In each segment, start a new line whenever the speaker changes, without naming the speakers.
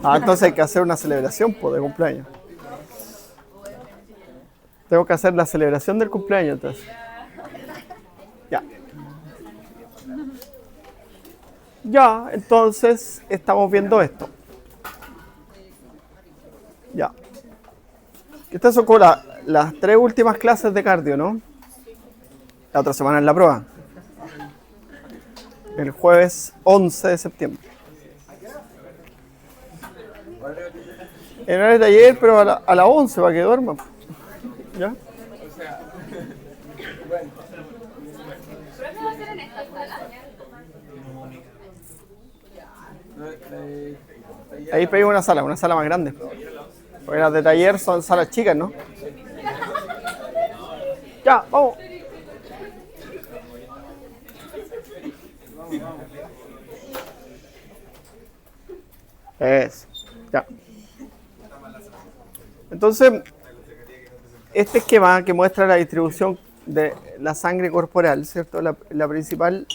Ah, entonces hay que hacer una celebración pues, de cumpleaños. Tengo que hacer la celebración del cumpleaños entonces. Ya. Ya, entonces estamos viendo esto. Ya. Estas son como las 3 últimas clases de cardio, ¿no? La otra semana es la prueba. El jueves 11 de septiembre. En horario de ayer, pero a las 11 para que duerma. ¿Ya? Ahí pedí una sala más grande. Porque las de taller son salas chicas, ¿no? Ya, vamos. Eso, ya. Entonces, este esquema que muestra la distribución de la sangre corporal, ¿cierto? La principal.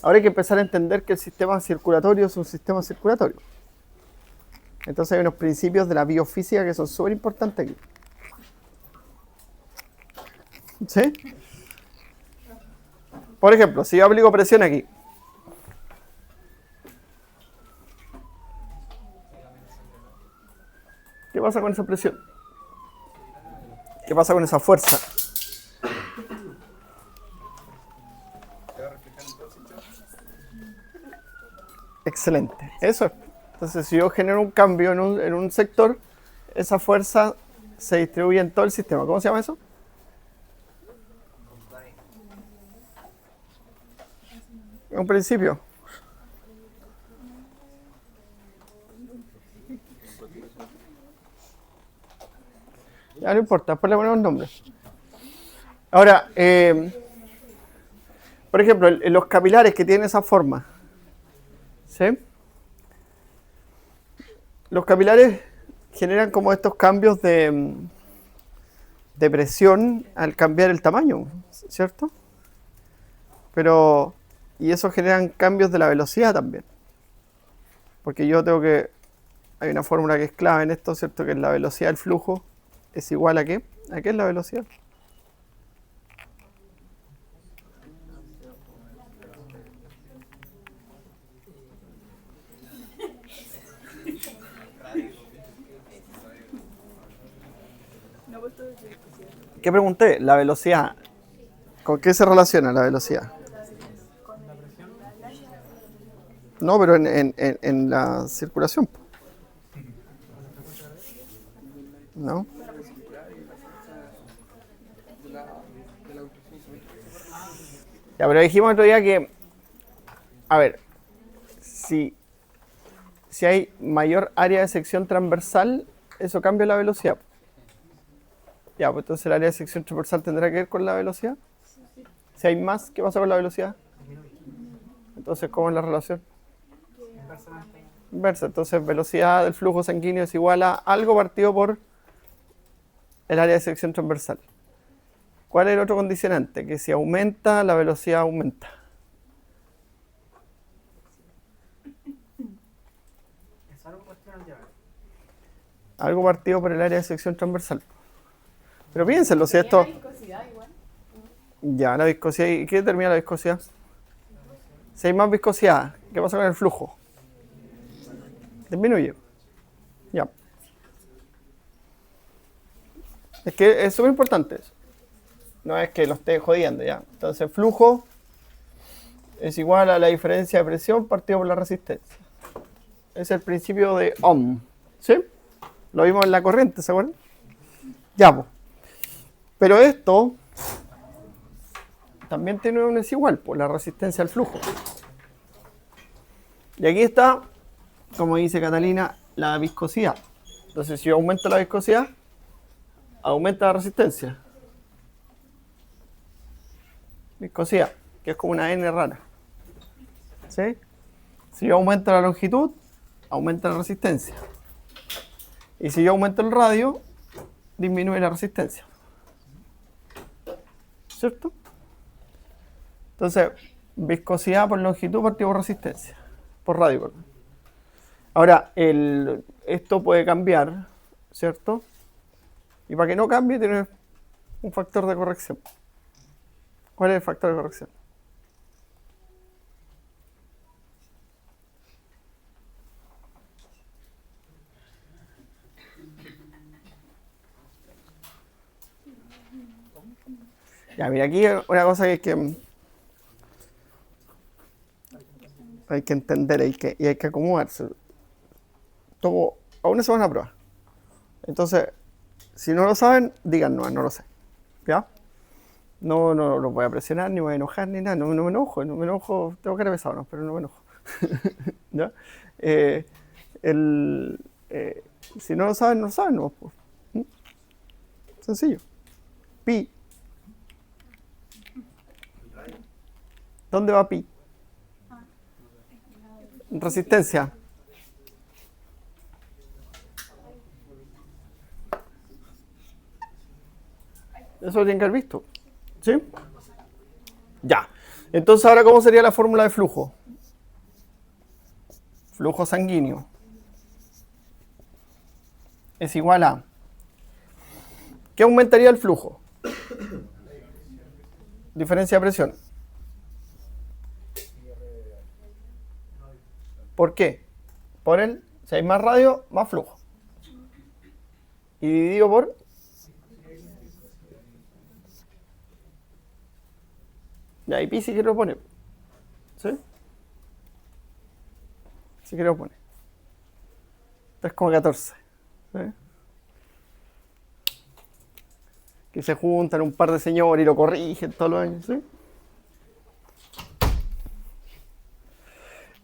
Ahora hay que empezar a entender que el sistema circulatorio es un sistema circulatorio. Entonces hay unos principios de la biofísica que son súper importantes aquí. ¿Sí? Por ejemplo, si yo aplico presión aquí. ¿Qué pasa con esa presión? ¿Qué pasa con esa fuerza? Excelente. Eso es. Entonces, si yo genero un cambio en un sector, esa fuerza se distribuye en todo el sistema. ¿Cómo se llama eso? Un principio. Ya no importa, después le ponemos nombre. Ahora, por ejemplo, los capilares que tienen esa forma, ¿sí? Los capilares generan como estos cambios de presión al cambiar el tamaño, ¿cierto? Pero, y eso generan cambios de la velocidad también. Porque yo tengo que, hay una fórmula que es clave en esto, ¿cierto? Que es la velocidad del flujo es igual a ¿qué? ¿A qué es la velocidad? ¿Qué pregunté? La velocidad. ¿Con qué se relaciona la velocidad? No, pero en la circulación. ¿No? Ya, pero dijimos otro día que, a ver, si hay mayor área de sección transversal, eso cambia la velocidad. Ya, pues entonces el área de sección transversal tendrá que ver con la velocidad. Si hay más, ¿qué pasa con la velocidad? Entonces, ¿cómo es la relación? Inversa. Entonces, velocidad del flujo sanguíneo es igual a algo partido por el área de sección transversal. ¿Cuál es el otro condicionante? Que si aumenta, la velocidad aumenta. Algo partido por el área de sección transversal. Pero piénsenlo, si esto... Ya, la viscosidad. ¿Y qué determina la viscosidad? Si hay más viscosidad, ¿qué pasa con el flujo? Disminuye. Ya. Es que es súper importante eso. No es que lo esté jodiendo, ya. Entonces, flujo es igual a la diferencia de presión partido por la resistencia. Es el principio de Ohm. ¿Sí? Lo vimos en la corriente, ¿se acuerdan? Ya, pues. Pero esto también tiene un desigual, por la resistencia al flujo. Y aquí está, como dice Catalina, la viscosidad. Entonces, si yo aumento la viscosidad, aumenta la resistencia. Viscosidad, que es como una N rara. ¿Sí? Si yo aumento la longitud, aumenta la resistencia. Y si yo aumento el radio, disminuye la resistencia. ¿Cierto? Entonces, viscosidad por longitud partido por resistencia. Por radio, perdón. Ahora, esto puede cambiar, ¿cierto? Y para que no cambie, tienes un factor de corrección. ¿Cuál es el factor de corrección? Ya, mira, aquí una cosa que hay que entender y hay que acomodarse. Tomo a una semana prueba. Entonces, si no lo saben, díganos, no lo sé. ¿Ya? No lo voy a presionar, ni voy a enojar, ni nada. No me enojo. Tengo cara pesado, ¿no? Pero no me enojo. ¿Ya? Eh, el, eh, si no lo saben, no lo saben, no, pues. Sencillo. Pi. ¿Dónde va pi? Resistencia. Eso lo tienen que haber visto. ¿Sí? Ya. Entonces, ahora, ¿cómo sería la fórmula de flujo? Flujo sanguíneo es igual a... ¿Qué aumentaría el flujo? Diferencia de presión. ¿Por qué? Por si hay más radio, más flujo. Y dividido por... Ya, y pi si quiero poner. ¿Sí? Si quiero poner. 3,14. ¿Sí? Que se juntan un par de señores y lo corrigen todos los años. ¿Sí?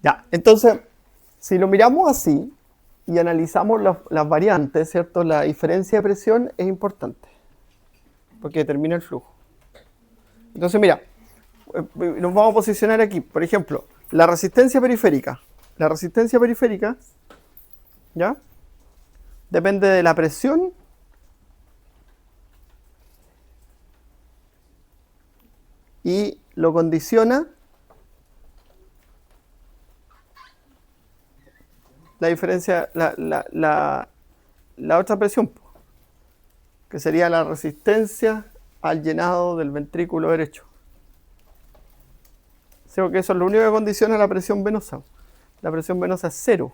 Ya, entonces, si lo miramos así y analizamos las variantes, ¿cierto? La diferencia de presión es importante, porque determina el flujo. Entonces, mira, nos vamos a posicionar aquí. Por ejemplo, la resistencia periférica. La resistencia periférica, ¿ya? Depende de la presión y lo condiciona la diferencia, la otra presión, que sería la resistencia al llenado del ventrículo derecho. ¿Sí? Porque eso es lo único que condiciona la presión venosa. La presión venosa es 0,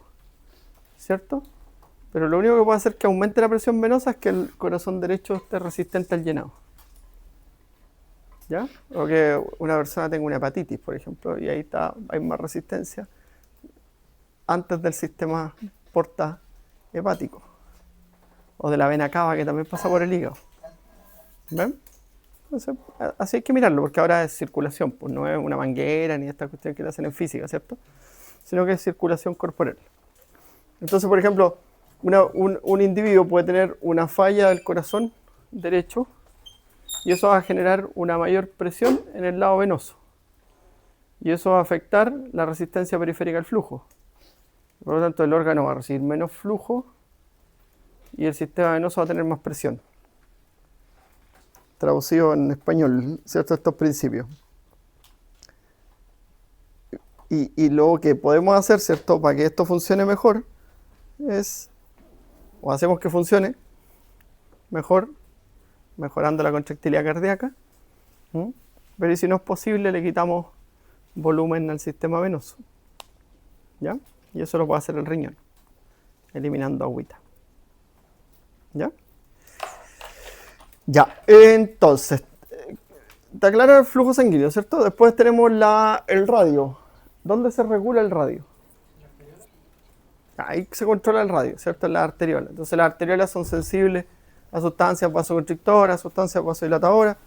¿cierto? Pero lo único que puede hacer que aumente la presión venosa es que el corazón derecho esté resistente al llenado. ¿Ya? O que una persona tenga una hepatitis, por ejemplo, y ahí hay más resistencia antes del sistema porta hepático. O de la vena cava, que también pasa por el hígado. ¿Ven? Entonces, así hay que mirarlo, porque ahora es circulación, pues no es una manguera ni esta cuestión que le hacen en física, ¿cierto? Sino que es circulación corporal. Entonces, por ejemplo, un individuo puede tener una falla del corazón derecho y eso va a generar una mayor presión en el lado venoso. Y eso va a afectar la resistencia periférica al flujo. Por lo tanto, el órgano va a recibir menos flujo y el sistema venoso va a tener más presión. Traducido en español, ¿cierto? Estos principios. Y lo que podemos hacer, ¿cierto? Para que esto funcione mejor es, o hacemos que funcione mejor, mejorando la contractilidad cardíaca. Pero y si no es posible, le quitamos volumen al sistema venoso. ¿Ya? Y eso lo puede hacer el riñón, eliminando agüita. ¿Ya? Ya, entonces, está claro el flujo sanguíneo, ¿cierto? Después tenemos el radio. ¿Dónde se regula el radio? Ahí se controla el radio, ¿cierto? En las arteriolas. Entonces las arteriolas son sensibles a sustancias vasoconstrictoras, sustancias vasodilatadoras.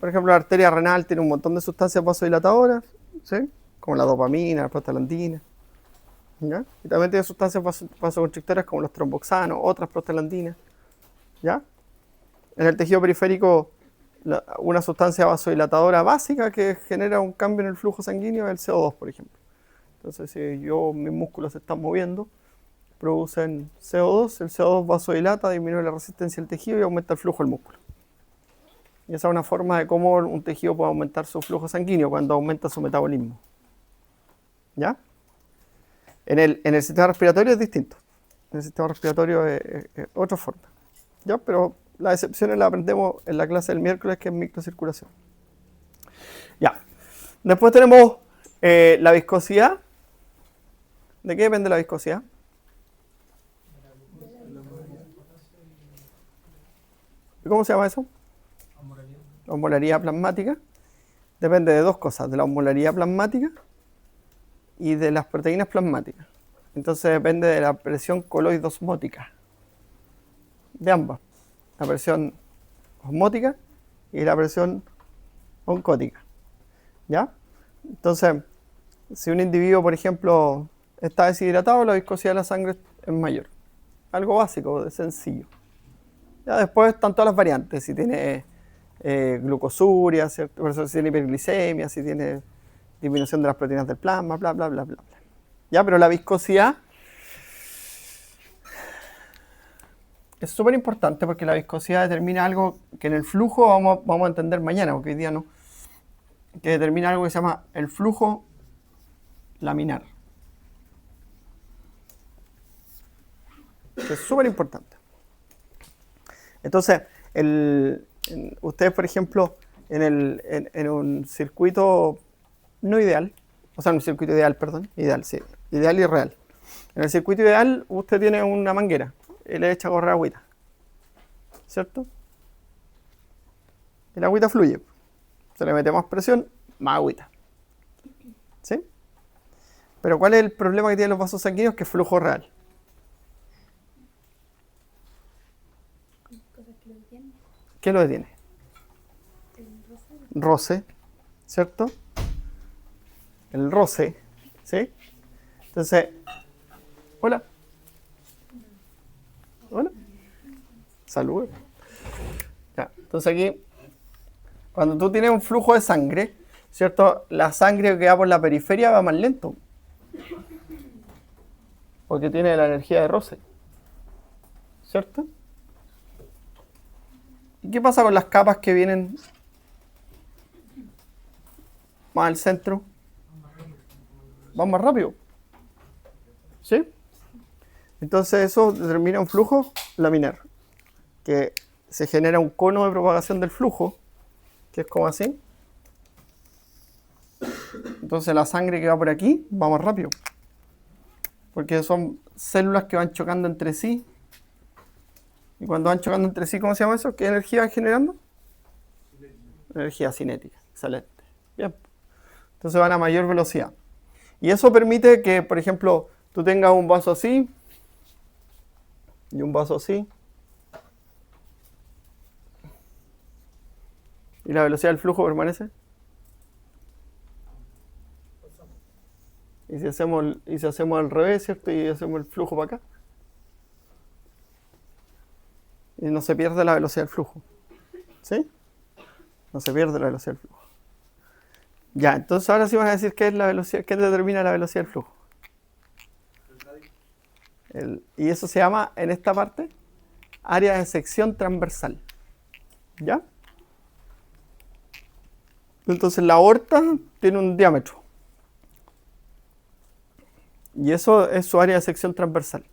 Por ejemplo, la arteria renal tiene un montón de sustancias vasodilatadoras, ¿sí? Como la dopamina, la prostaglandina. ¿Ya? Y también tiene sustancias vasoconstrictoras como los tromboxanos, otras prostaglandinas. ¿Ya? En el tejido periférico, una sustancia vasodilatadora básica que genera un cambio en el flujo sanguíneo es el CO2, por ejemplo. Entonces, si mis músculos se están moviendo, producen CO2, el CO2 vasodilata, disminuye la resistencia del tejido y aumenta el flujo del músculo. Y esa es una forma de cómo un tejido puede aumentar su flujo sanguíneo cuando aumenta su metabolismo. ¿Ya? En el sistema respiratorio es distinto. En el sistema respiratorio es otra forma. ¿Ya? Pero las excepciones las aprendemos en la clase del miércoles, que es microcirculación. Ya. Después tenemos la viscosidad. ¿De qué depende la viscosidad? ¿Cómo se llama eso? La osmolaridad plasmática. Depende de dos cosas, de la osmolaridad plasmática y de las proteínas plasmáticas. Entonces depende de la presión coloidosmótica. De ambas. La presión osmótica y la presión oncótica. ¿Ya? Entonces, si un individuo, por ejemplo, está deshidratado, la viscosidad de la sangre es mayor. Algo básico, sencillo. Ya después están todas las variantes. Si tiene glucosuria, ¿cierto? Por eso si tiene hiperglicemia, si tiene disminución de las proteínas del plasma, bla, bla, bla, bla, bla. Ya, pero la viscosidad es súper importante porque la viscosidad determina algo que en el flujo vamos a entender mañana, porque hoy día no, que determina algo que se llama el flujo laminar. Que es súper importante. Entonces, ustedes, por ejemplo, en un circuito no ideal, o sea, en un circuito ideal, perdón, ideal, sí, ideal y real. En el circuito ideal, usted tiene una manguera y le echa a correr agüita, ¿cierto? El agüita fluye. Se le mete más presión, más agüita. ¿Sí? Pero ¿cuál es el problema que tienen los vasos sanguíneos? Que es flujo real. ¿Qué lo detiene? Roce, ¿cierto? El roce, ¿sí? Entonces, hola. Hola. Salud. Ya, entonces aquí, cuando tú tienes un flujo de sangre, ¿cierto? La sangre que va por la periferia va más lento. Porque tiene la energía de roce. ¿Cierto? ¿Y qué pasa con las capas que vienen más al centro? Van más rápido. ¿Sí? Entonces eso determina un flujo laminar, que se genera un cono de propagación del flujo, que es como así. Entonces la sangre que va por aquí va más rápido, porque son células que van chocando entre sí. Y cuando van chocando entre sí, ¿cómo se llama eso? ¿Qué energía van generando? Energía cinética. Excelente. Bien. Entonces van a mayor velocidad. Y eso permite que, por ejemplo, tú tengas un vaso así y un vaso así. ¿Y la velocidad del flujo permanece? Y si hacemos al revés, ¿cierto? Y hacemos el flujo para acá. Y no se pierde la velocidad del flujo. ¿Sí? No se pierde la velocidad del flujo. Ya, entonces ahora sí van a decir qué es la velocidad, qué determina la velocidad del flujo. Y eso se llama, en esta parte, área de sección transversal. ¿Ya? Entonces la aorta tiene un diámetro. Y eso es su área de sección transversal.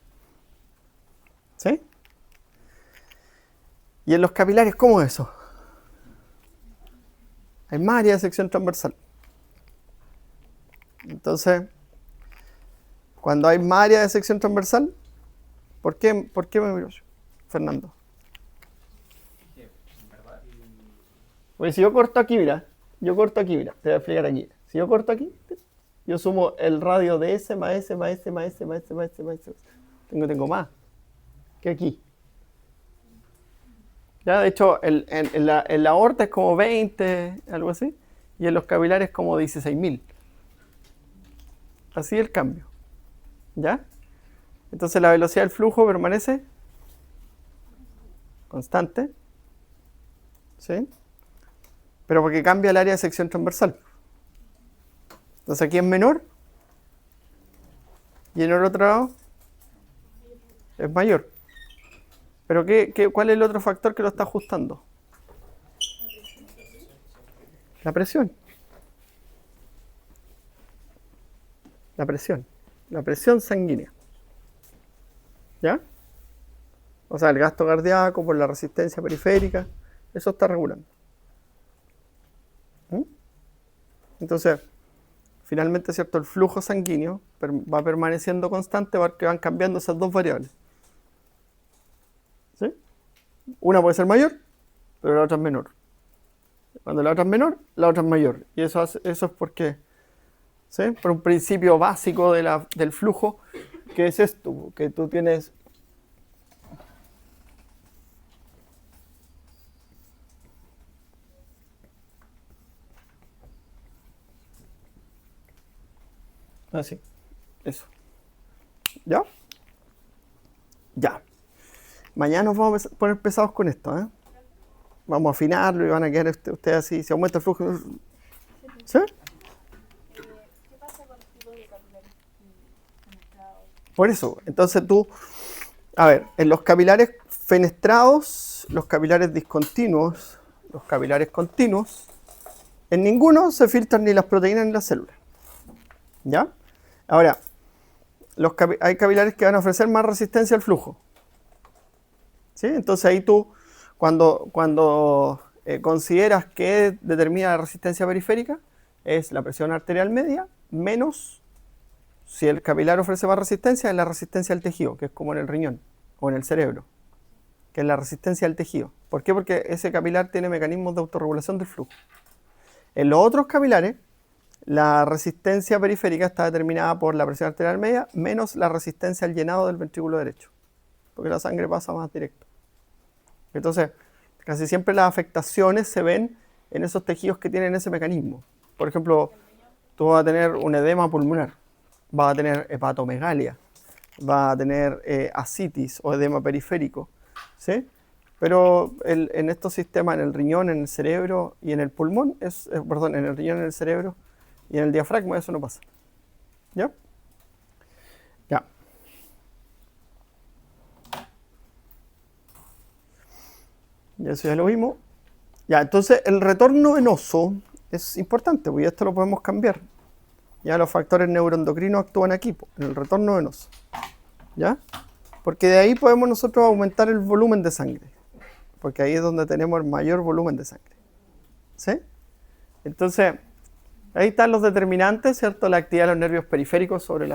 ¿Sí? Y en los capilares, ¿cómo es eso? Hay más área de sección transversal. Entonces, cuando hay más área de sección transversal, ¿por qué me miro yo, Fernando? Porque si yo corto aquí, mira, te voy a explicar aquí. Si yo corto aquí, yo sumo el radio de S más S más S más S más S más S más S. Tengo más que aquí. Ya, de hecho, en la aorta es como 20, algo así, y en los capilares como 16.000. Así el cambio. ¿Ya? Entonces la velocidad del flujo permanece constante. ¿Sí? Pero porque cambia el área de sección transversal. Entonces aquí es menor y en el otro lado es mayor. Pero ¿cuál es el otro factor que lo está ajustando? La presión. La presión. La presión sanguínea. ¿Ya? O sea, el gasto cardíaco por la resistencia periférica, eso está regulando. ¿Mm? Entonces, finalmente, ¿cierto? El flujo sanguíneo va permaneciendo constante porque van cambiando esas dos variables. ¿Sí? Una puede ser mayor, pero la otra es menor. Cuando la otra es menor, la otra es mayor. Y eso es porque, ¿sí? Por un principio básico del flujo, que es esto, que tú tienes... Así, eso. ¿Ya? Ya. Mañana nos vamos a poner pesados con esto, ¿eh? Vamos a afinarlo y van a quedar ustedes así. Si aumenta el flujo... ¿Sí?
¿Qué pasa con los tipos de capilares fenestrados?
Por eso, entonces tú... A ver, en los capilares fenestrados, los capilares discontinuos, los capilares continuos, en ninguno se filtran ni las proteínas ni las células. ¿Ya? Ahora, hay capilares que van a ofrecer más resistencia al flujo. ¿Sí? Entonces ahí tú, cuando consideras que determina la resistencia periférica, es la presión arterial media menos, si el capilar ofrece más resistencia, es la resistencia al tejido, que es como en el riñón o en el cerebro, que es la resistencia al tejido. ¿Por qué? Porque ese capilar tiene mecanismos de autorregulación del flujo. En los otros capilares, la resistencia periférica está determinada por la presión arterial media menos la resistencia al llenado del ventrículo derecho, porque la sangre pasa más directo. Entonces, casi siempre las afectaciones se ven en esos tejidos que tienen ese mecanismo. Por ejemplo, tú vas a tener un edema pulmonar, vas a tener hepatomegalia, vas a tener ascitis o edema periférico, ¿sí? Pero en estos sistemas, en el riñón, en el cerebro y en el pulmón, perdón, en el riñón, en el cerebro y en el diafragma, eso no pasa. ¿Ya? Ya. Y eso ya lo vimos. Ya, entonces el retorno venoso es importante, porque esto lo podemos cambiar. Ya los factores neuroendocrinos actúan aquí, en el retorno venoso. ¿Ya? Porque de ahí podemos nosotros aumentar el volumen de sangre. Porque ahí es donde tenemos el mayor volumen de sangre. ¿Sí? Entonces, ahí están los determinantes, ¿cierto? La actividad de los nervios periféricos sobre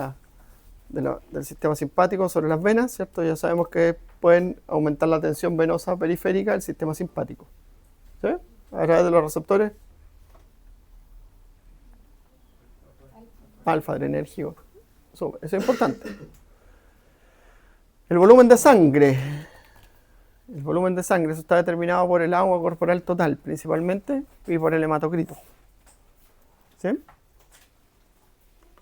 del sistema simpático, sobre las venas, ¿cierto? Ya sabemos que pueden aumentar la tensión venosa periférica del sistema simpático. ¿Sí? A través de los receptores alfa adrenérgico. Eso es importante. El volumen de sangre. El volumen de sangre, eso está determinado por el agua corporal total, principalmente, y por el hematocrito. ¿Sí?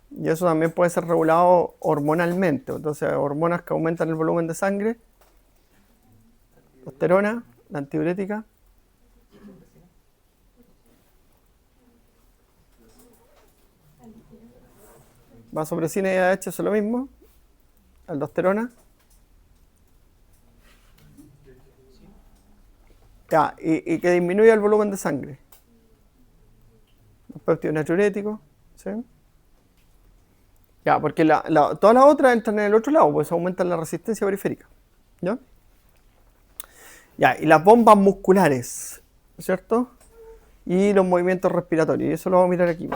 Y eso también puede ser regulado hormonalmente. Entonces, hormonas que aumentan el volumen de sangre, testosterona, la antidiurética. Vasopresina y ADH es lo mismo. Aldosterona. Ya, y que disminuya el volumen de sangre. Los péptidos natriuréticos. ¿Sí? Ya, porque todas las otras entran en el otro lado, pues aumentan la resistencia periférica. ¿Ya? Ya, y las bombas musculares, ¿cierto? Y los movimientos respiratorios, y eso lo vamos a mirar aquí.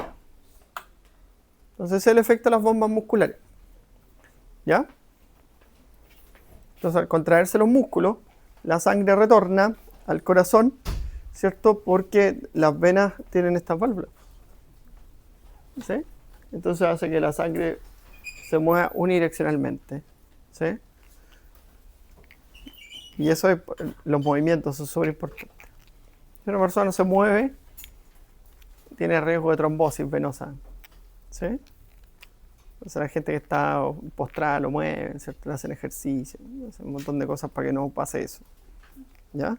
Entonces, ese es el efecto de las bombas musculares. ¿Ya? Entonces, al contraerse los músculos, la sangre retorna al corazón, ¿cierto? Porque las venas tienen estas válvulas. ¿Sí? Entonces hace que la sangre se mueva unidireccionalmente. ¿Sí? Y eso es los movimientos, eso es súper importante. Si una persona se mueve, tiene riesgo de trombosis venosa. ¿Sí? Entonces la gente que está postrada lo mueven, ¿cierto? Hacen ejercicio, hacen un montón de cosas para que no pase eso. ¿Ya?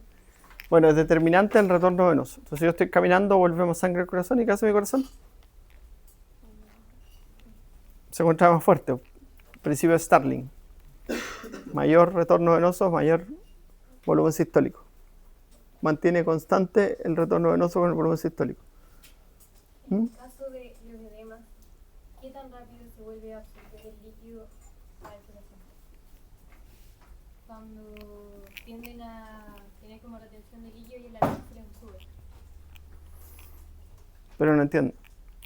Bueno, es determinante el retorno venoso. Entonces si yo estoy caminando, volvemos sangre al corazón. ¿Y qué hace mi corazón? Se encuentra más fuerte. Principio de Starling. Mayor retorno venoso, mayor volumen sistólico. Mantiene constante el retorno venoso con el volumen sistólico.
En el caso de los edemas, ¿qué tan rápido se vuelve a absorber del líquido al corazón. Cuando tienden a tener como retención de líquido y el alcohol se les sube.
Pero no entiendo.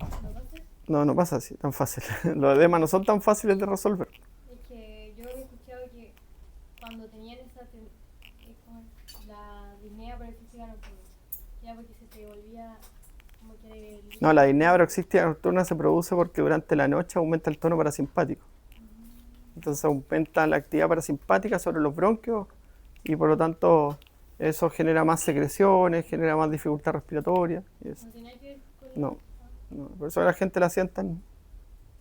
¿No pasa?
No, no pasa así, tan fácil. Los edemas no son tan fáciles de resolver.
Es que yo he escuchado que cuando tenían esa como la disnea paroxística nocturna, ya porque se te volvía como que el
No, la disnea paroxística nocturna se produce porque durante la noche aumenta el tono parasimpático. Entonces aumenta la actividad parasimpática sobre los bronquios y por lo tanto eso genera más secreciones, genera más dificultad respiratoria. Y eso.
no tenía que ver con
No, no, por eso la gente la sientan,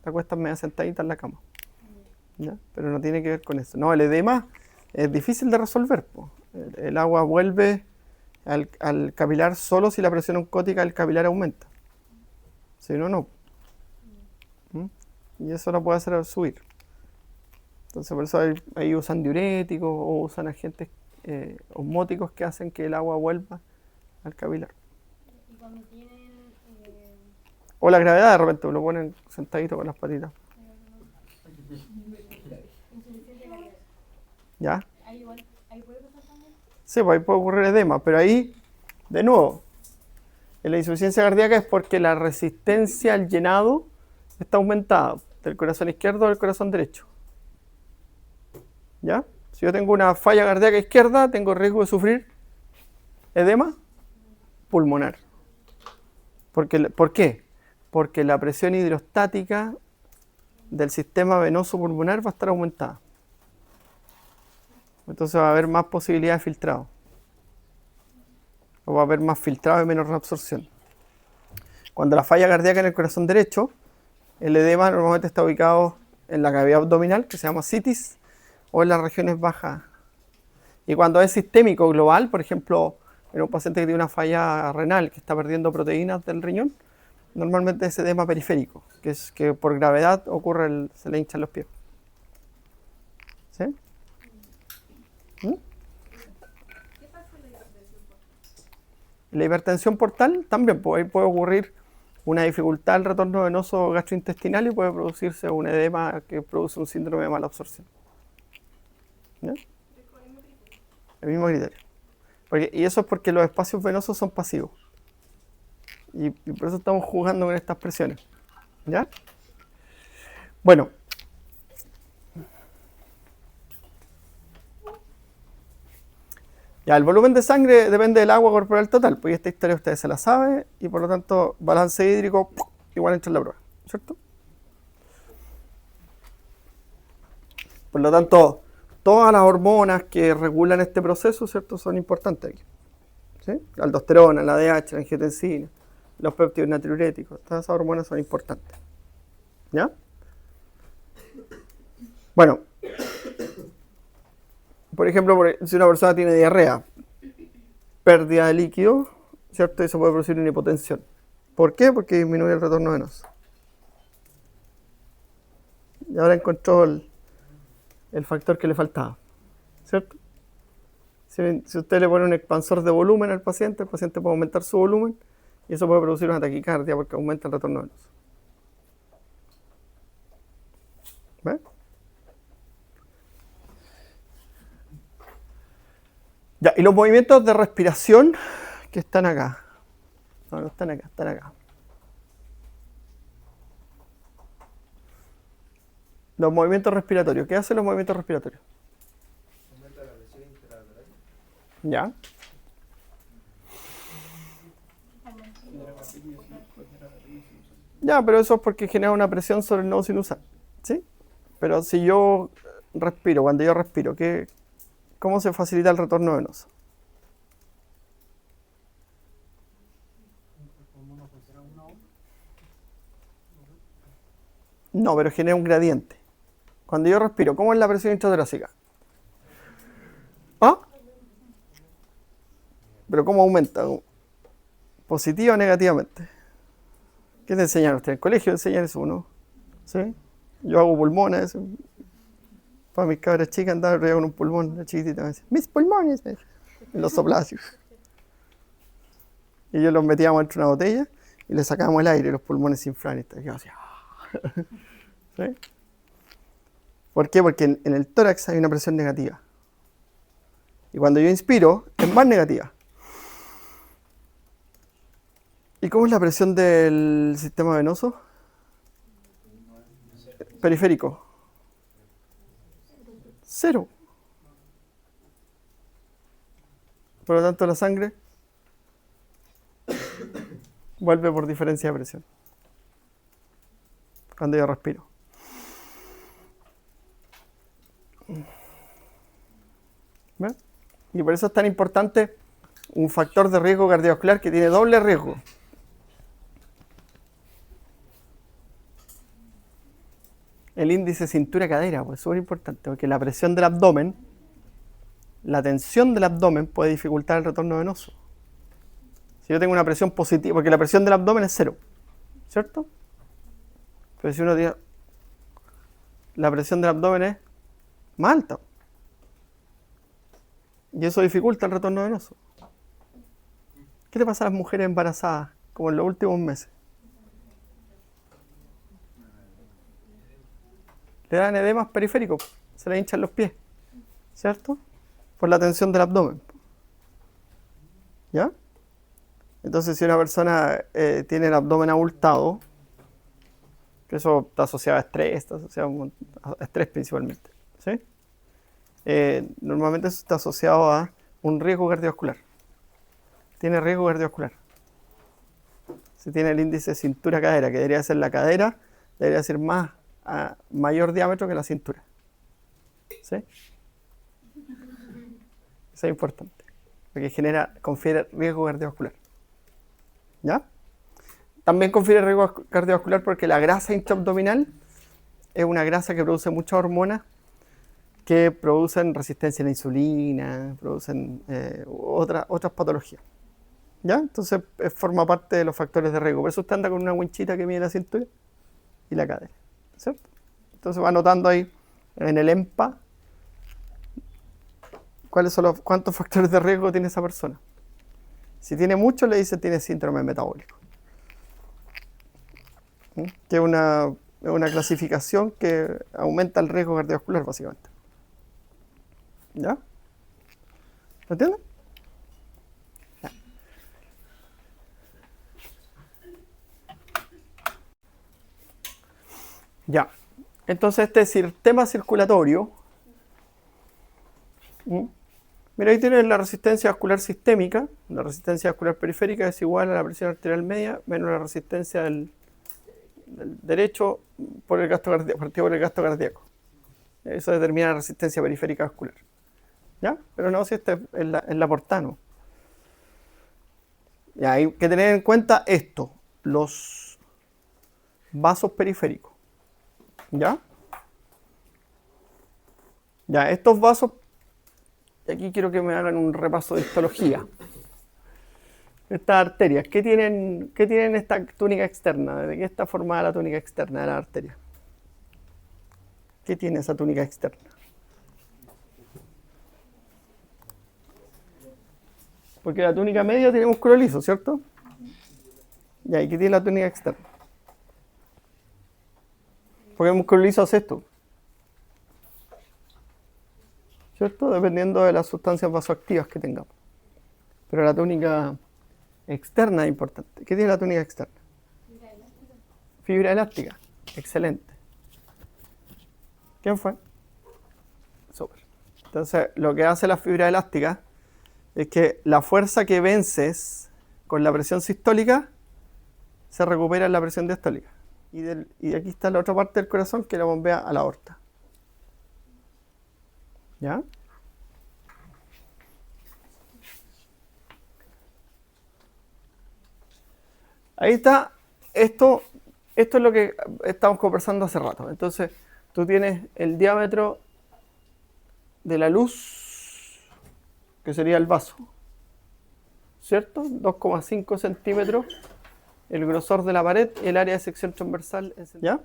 la acuestan media sentadita en la cama. ¿Ya? Pero no tiene que ver con eso. No, el edema es difícil de resolver, po. El agua vuelve al capilar solo si la presión oncótica del capilar aumenta. Si no, no. ¿Mm? Y eso lo puede hacer subir. Entonces por eso ahí usan diuréticos o usan agentes osmóticos que hacen que el agua vuelva al capilar.
Y cuando tienen
O la gravedad de repente lo ponen sentadito con las patitas.
insuficiencia cardíaca,
¿Ya?
ahí igual, ahí puede pasar también.
Sí, pues ahí puede ocurrir edema, pero ahí, de nuevo, en la insuficiencia cardíaca es porque la resistencia al llenado está aumentada del corazón izquierdo al corazón derecho. ¿Ya? Si yo tengo una falla cardíaca izquierda, tengo riesgo de sufrir edema pulmonar. ¿Por qué? Porque la presión hidrostática del sistema venoso pulmonar va a estar aumentada. Entonces va a haber más posibilidad de filtrado. O va a haber más filtrado y menos reabsorción. Cuando la falla cardíaca en el corazón derecho, el edema normalmente está ubicado en la cavidad abdominal, que se llama citis, o en las regiones bajas. Y cuando es sistémico global, por ejemplo, en un paciente que tiene una falla renal, que está perdiendo proteínas del riñón, normalmente es edema periférico, que es que por gravedad ocurre, se le hinchan los pies. ¿Sí? ¿Mm?
¿Qué pasa con la hipertensión portal?
La hipertensión portal también ahí puede ocurrir una dificultad al retorno venoso gastrointestinal y puede producirse un edema que produce un síndrome de mala absorción. ¿Ya? El mismo criterio. Y eso es porque los espacios venosos son pasivos. Y por eso estamos jugando con estas presiones. ¿Ya? Bueno. Ya, el volumen de sangre depende del agua corporal total. Pues esta historia ustedes se la saben y por lo tanto balance hídrico igual entra en la prueba. ¿Cierto? Por lo tanto, todas las hormonas que regulan este proceso, ¿cierto?, son importantes aquí. ¿Sí? La aldosterona, la ADH, la angiotensina, los péptidos natriuréticos, todas esas hormonas son importantes. ¿Ya? Bueno, por ejemplo, si una persona tiene diarrea, pérdida de líquido, ¿cierto? Eso puede producir una hipotensión. ¿Por qué? Porque disminuye el retorno venoso. Y ahora encontró el factor que le faltaba, ¿cierto? Si usted le pone un expansor de volumen al paciente, el paciente puede aumentar su volumen y eso puede producir una taquicardia porque aumenta el retorno venoso. ¿Ves? Ya, y los movimientos de respiración que están acá. No están acá, están acá. Los movimientos respiratorios. ¿Qué hacen los movimientos respiratorios?
Aumenta la presión intraoral.
Ya. Ya, pero eso es porque genera una presión sobre el nodo sinusal. ¿Sí? Pero si yo respiro, cuando yo respiro, ¿cómo se facilita el retorno venoso? No, pero genera un gradiente. Cuando yo respiro, ¿cómo es la presión intratorácica? ¿Ah? ¿Pero cómo aumenta? ¿Positiva o negativamente? ¿Qué te enseñaron ustedes? ¿En el colegio enseñan eso, no? ¿Sí? Yo hago pulmones. Para mis cabras chicas andaba arriba con un pulmón, la chiquitita me decía, mis pulmones, en los soplacios. Y yo los metíamos dentro de una botella y le sacábamos el aire y los pulmones se inflaban y yo hacía. ¿Sí? ¿Por qué? Porque en el tórax hay una presión negativa. Y cuando yo inspiro, es más negativa. ¿Y cómo es la presión del sistema venoso? Periférico. 0. Por lo tanto, la sangre vuelve por diferencia de presión cuando yo respiro. ¿Ven? Y por eso es tan importante un factor de riesgo cardiovascular que tiene doble riesgo. El índice cintura-cadera, pues es súper importante, porque la presión del abdomen, la tensión del abdomen puede dificultar el retorno venoso. Si yo tengo una presión positiva, porque la presión del abdomen es 0, ¿cierto? Pero si uno tiene, la presión del abdomen es más alta. Y eso dificulta el retorno venoso. ¿Qué le pasa a las mujeres embarazadas, como en los últimos meses? Le dan edemas periféricos, se le hinchan los pies, ¿cierto? Por la tensión del abdomen. ¿Ya? Entonces, si una persona tiene el abdomen abultado, que eso está asociado a estrés, está asociado a estrés principalmente, ¿sí? Normalmente eso está asociado a un riesgo cardiovascular. Tiene riesgo cardiovascular. Si tiene el índice cintura-cadera, que debería ser la cadera, debería ser mayor diámetro que la cintura. ¿Sí? Eso es importante, porque confiere riesgo cardiovascular. ¿Ya? También confiere riesgo cardiovascular porque la grasa intraabdominal es una grasa que produce muchas hormonas que producen resistencia a la insulina, producen otras patologías. ¿Ya? Entonces forma parte de los factores de riesgo. Por eso usted anda con una winchita que mide la cintura y la cadera, ¿cierto? Entonces va anotando ahí en el EMPA cuántos factores de riesgo tiene esa persona. Si tiene mucho, le dice tiene síndrome metabólico. Que es una clasificación que aumenta el riesgo cardiovascular, básicamente. ¿Ya? ¿Lo entienden? Ya. Ya. Entonces este sistema circulatorio, mira, ahí tienes la resistencia vascular sistémica. La resistencia vascular periférica es igual a la presión arterial media menos la resistencia del derecho por el gasto cardíaco, partido por el gasto cardíaco. Eso determina la resistencia periférica vascular. ¿Ya? Pero no, si esta es la portada, ¿no? Ya, hay que tener en cuenta esto, los vasos periféricos. ¿Ya? Ya, estos vasos, y aquí quiero que me hagan un repaso de histología. Estas arterias, ¿qué tienen esta túnica externa? ¿De qué está formada la túnica externa de la arteria? ¿Qué tiene esa túnica externa? Porque la túnica media tiene músculo liso, ¿cierto? Y ahí, ¿qué tiene la túnica externa? Porque el músculo liso hace esto, ¿cierto? Dependiendo de las sustancias vasoactivas que tengamos. Pero la túnica externa es importante. ¿Qué tiene la túnica externa?
Fibra elástica.
Fibra elástica. Excelente. ¿Quién fue? Súper. Entonces, lo que hace la fibra elástica es que la fuerza que vences con la presión sistólica se recupera en la presión diastólica. Y aquí está la otra parte del corazón que la bombea a la aorta. ¿Ya? Ahí está. Esto es lo que estamos conversando hace rato. Entonces, tú tienes el diámetro de la luz, que sería el vaso, ¿cierto? 2,5 centímetros, el grosor de la pared y el área de sección transversal. ¿Ya?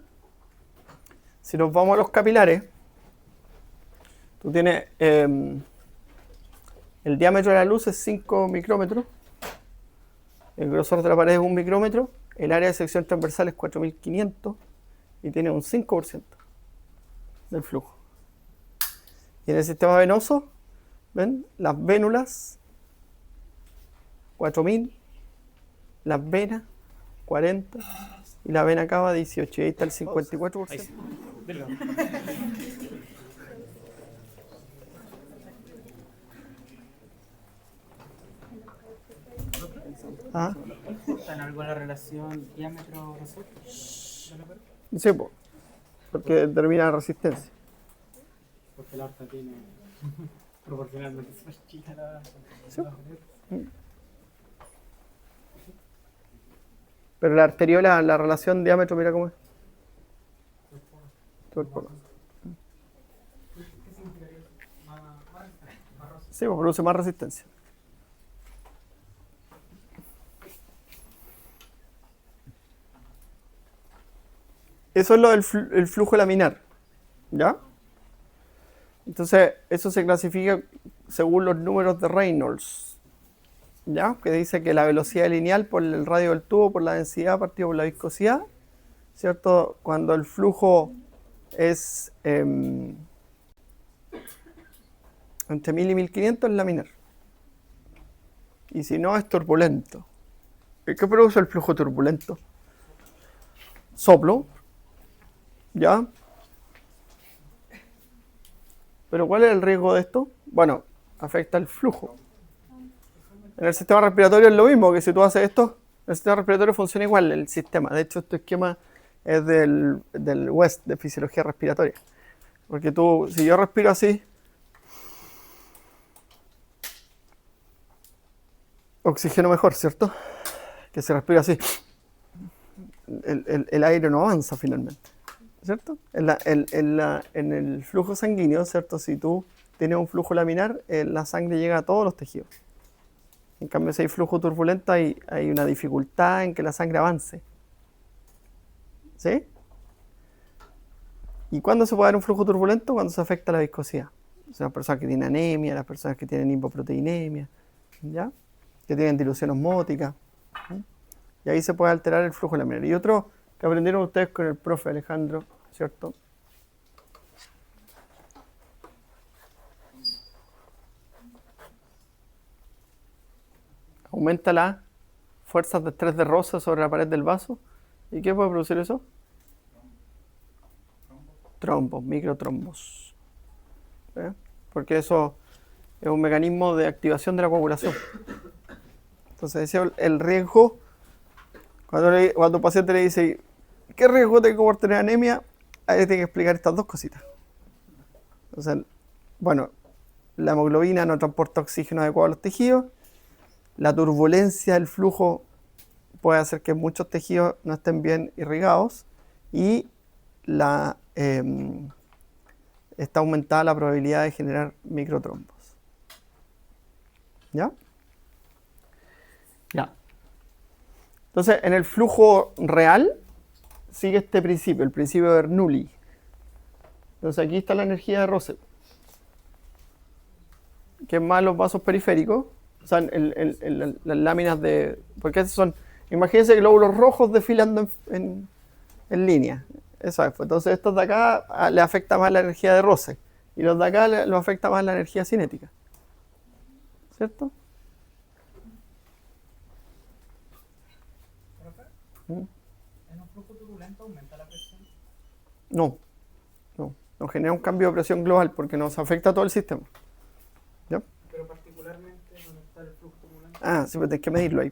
Si nos vamos a los capilares, tú tienes el diámetro de la luz es 5 micrómetros, el grosor de la pared es 1 micrómetro, el área de sección transversal es 4.500 y tiene un 5% del flujo. Y en el sistema venoso, ¿ven? Las vénulas, 4000, las venas, 40, y la vena cava, 18. Y ahí está el 54%.
Ahí sí. Delgado.
Ah,
¿Está en alguna relación diámetro-grosor?
sí, po, porque determina la resistencia.
Porque la horta tiene proporcionalmente más chica la...
Sí. Pero la arteriola, la relación diámetro, mira cómo es. Sí, pues produce más resistencia. Eso es lo del el flujo laminar, ¿ya? Entonces, eso se clasifica según los números de Reynolds, ¿ya? Que dice que la velocidad lineal por el radio del tubo, por la densidad partido por la viscosidad, ¿cierto? Cuando el flujo es entre 1000 y 1500 es laminar. Y si no, es turbulento. ¿Qué produce el flujo turbulento? Soplo, ¿ya? ¿Pero cuál es el riesgo de esto? Bueno, afecta el flujo. En el sistema respiratorio es lo mismo, que si tú haces esto, el sistema respiratorio funciona igual, el sistema. De hecho, este esquema es del West, de fisiología respiratoria. Porque tú, si yo respiro así, oxígeno mejor, ¿cierto? Que si respiro así, el aire no avanza finalmente, ¿cierto? En el flujo sanguíneo, ¿cierto? Si tú tienes un flujo laminar, la sangre llega a todos los tejidos. En cambio, si hay flujo turbulento, hay una dificultad en que la sangre avance. ¿Sí? ¿Y cuándo se puede dar un flujo turbulento? Cuando se afecta la viscosidad. O sea, las personas que tienen anemia, las personas que tienen hipoproteinemia, ¿ya? Que tienen dilución osmótica. Y ahí se puede alterar el flujo laminar. Y otro que aprendieron ustedes con el profe Alejandro, ¿cierto? Aumenta las fuerzas de estrés de rosa sobre la pared del vaso. ¿Y qué puede producir eso? Trombos, microtrombos. ¿Eh? Porque eso es un mecanismo de activación de la coagulación. Entonces, decía el riesgo, cuando un paciente le dice, ¿qué riesgo tengo por tener anemia? Ahí tiene que explicar estas dos cositas. O sea, bueno, la hemoglobina no transporta oxígeno adecuado a los tejidos, la turbulencia del flujo puede hacer que muchos tejidos no estén bien irrigados y está aumentada la probabilidad de generar microtrombos. ¿Ya? Ya. Entonces, en el flujo real sigue este principio, el principio de Bernoulli. Entonces, aquí está la energía de Rose, que es más los vasos periféricos, o sea, las láminas de... Porque esos son, imagínense glóbulos rojos desfilando en línea. Eso es. Entonces, estos de acá le afecta más la energía de Rose y los de acá le afecta más la energía cinética. ¿Cierto?
¿En un flujo turbulento aumenta la presión?
No genera un cambio de presión global porque nos afecta a todo el sistema. ¿Ya?
Pero particularmente donde está el flujo turbulento.
Ah, sí, pero tienes que medirlo ahí.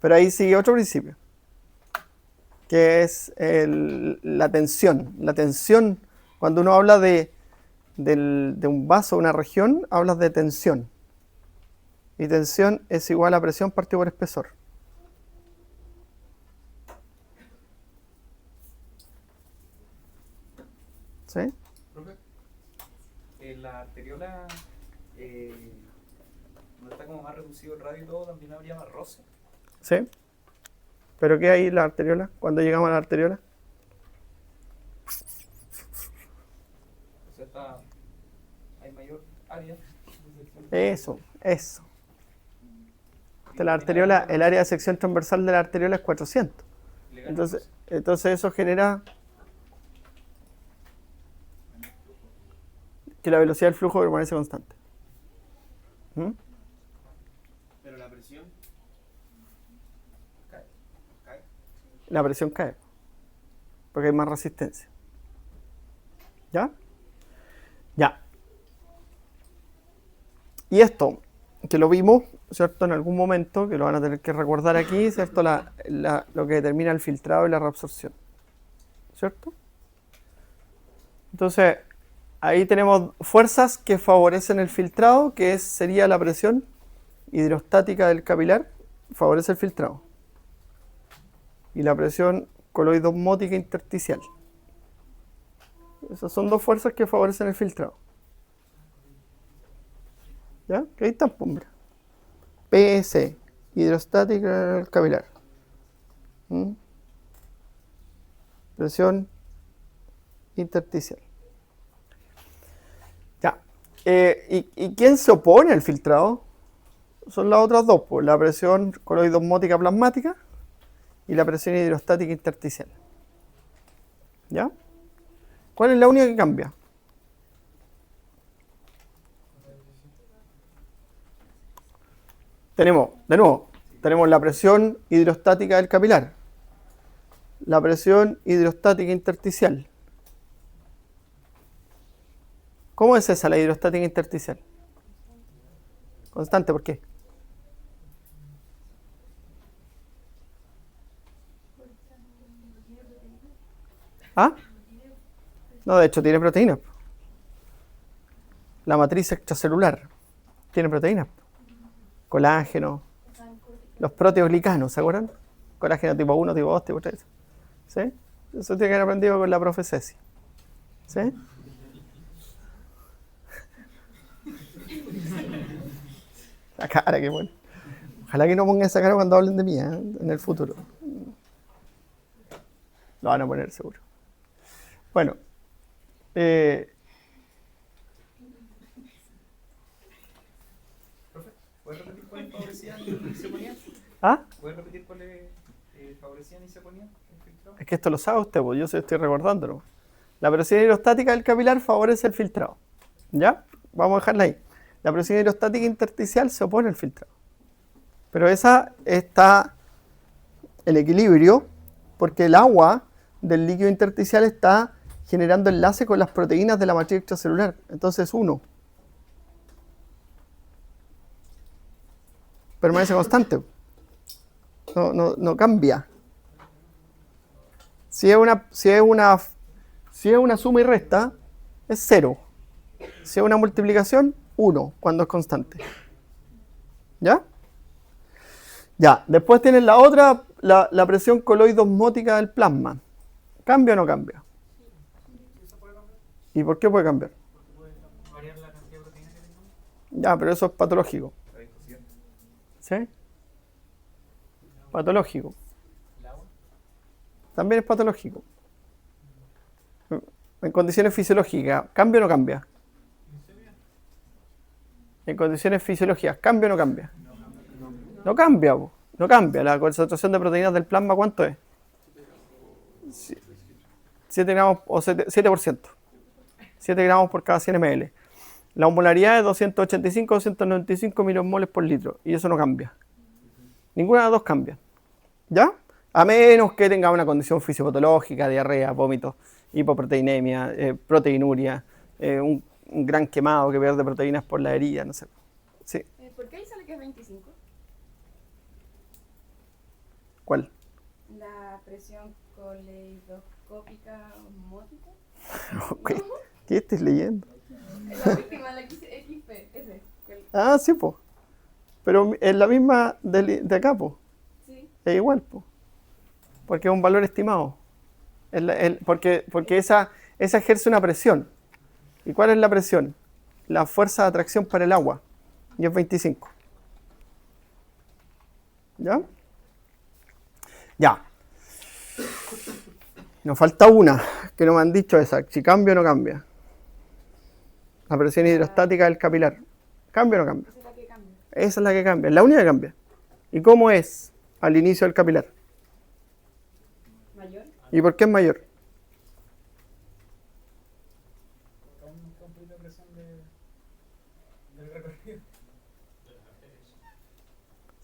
Pero ahí sigue otro principio, que es la tensión. La tensión, cuando uno habla de un vaso, una región, hablas de tensión. Y tensión es igual a presión partido por espesor. ¿Sí?
Profe, la arteriola, no está como más reducido el radio y todo, también habría más roce.
¿Sí? ¿Pero qué hay en la arteriola? Cuando llegamos a la arteriola.
O sea, hay mayor área.
Eso. La arteriola, el área de sección transversal de la arteriola es 400. Entonces eso genera... que la velocidad del flujo permanece constante. ¿Mm?
Pero la presión cae.
La presión cae. Porque hay más resistencia. ¿Ya? Ya. Y esto, que lo vimos, ¿cierto? En algún momento, que lo van a tener que recordar aquí, ¿cierto? Lo que determina el filtrado y la reabsorción. ¿Cierto? Entonces, ahí tenemos fuerzas que favorecen el filtrado, que sería la presión hidrostática del capilar, favorece el filtrado. Y la presión coloidosmótica intersticial. Esas son dos fuerzas que favorecen el filtrado. ¿Ya? Que ahí están, pues, mira. PS, hidrostática del capilar. ¿Mm? Presión intersticial. Ya. ¿Y quién se opone al filtrado? Son las otras dos, pues, la presión coloidosmótica plasmática y la presión hidrostática intersticial. ¿Ya? ¿Cuál es la única que cambia? Tenemos, de nuevo, tenemos la presión hidrostática del capilar, la presión hidrostática intersticial. ¿Cómo es esa, la hidrostática intersticial? Constante, ¿por qué? ¿Ah? No, de hecho tiene proteínas. La matriz extracelular tiene proteínas. Colágeno, los proteoglicanos, ¿se acuerdan? Colágeno tipo 1, tipo 2, tipo 3. ¿Sí? Eso tiene que haber aprendido con la profe Ceci. ¿Sí? La cara, qué bueno. Ojalá que no pongan esa cara cuando hablen de mí, en el futuro. Lo van a poner seguro. Bueno.
Profe, ¿puedes repetir cuáles favorecían y se oponían?
¿Ah?
¿Puedes repetir cuáles favorecían y se oponían?
Es que esto lo sabe usted, pues yo se estoy recordándolo. La presión hidrostática del capilar favorece el filtrado. ¿Ya? Vamos a dejarla ahí. La presión hidrostática intersticial se opone al filtrado. Pero esa está en equilibrio porque el agua del líquido intersticial está generando enlace con las proteínas de la matriz extracelular. Entonces, 1. Permanece constante. No cambia. Si es una suma y resta, es 0. Si es una multiplicación, 1, cuando es constante. ¿Ya? Ya. Después tienes la otra, la presión coloidosmótica del plasma. ¿Cambia o no cambia? ¿Y por qué puede cambiar?
Variar la cantidad de proteína que tenemos.
Ya, pero eso es patológico. ¿Sí? Patológico.
¿El agua?
También es patológico. En condiciones fisiológicas, ¿cambia o no cambia? En condiciones fisiológicas, ¿cambia o no cambia? No cambia, po. No cambia. La concentración de proteínas del plasma, ¿cuánto es? 7 gramos o 7%. 7 gramos por cada 100 ml. La osmolaridad es 285-295 milimoles por litro. Y eso no cambia. Ninguna de las dos cambia. ¿Ya? A menos que tenga una condición fisiopatológica, diarrea, vómitos, hipoproteinemia, proteinuria, un gran quemado que pierde proteínas por la herida, no sé. Sí.
¿Por qué ahí sale que es 25?
¿Cuál?
La presión coleidoscópica osmótica.
Okay. ¿Qué estás leyendo?
La última, la XP, ese.
Ah, sí, pues. Pero es la misma de acá, pues.
Sí.
Es igual, pues. Porque es un valor estimado. Porque esa ejerce una presión. ¿Y cuál es la presión? La fuerza de atracción para el agua. Y es 25. ¿Ya? Ya. Nos falta una, que no me han dicho esa. Si cambia o no cambia. La presión hidrostática del capilar. ¿Cambia o no cambia?
Esa es la que cambia.
Esa es la que cambia. Es la única que cambia. ¿Y cómo es al inicio del capilar?
¿Mayor?
¿Y por qué es mayor?
Un poquito de presión de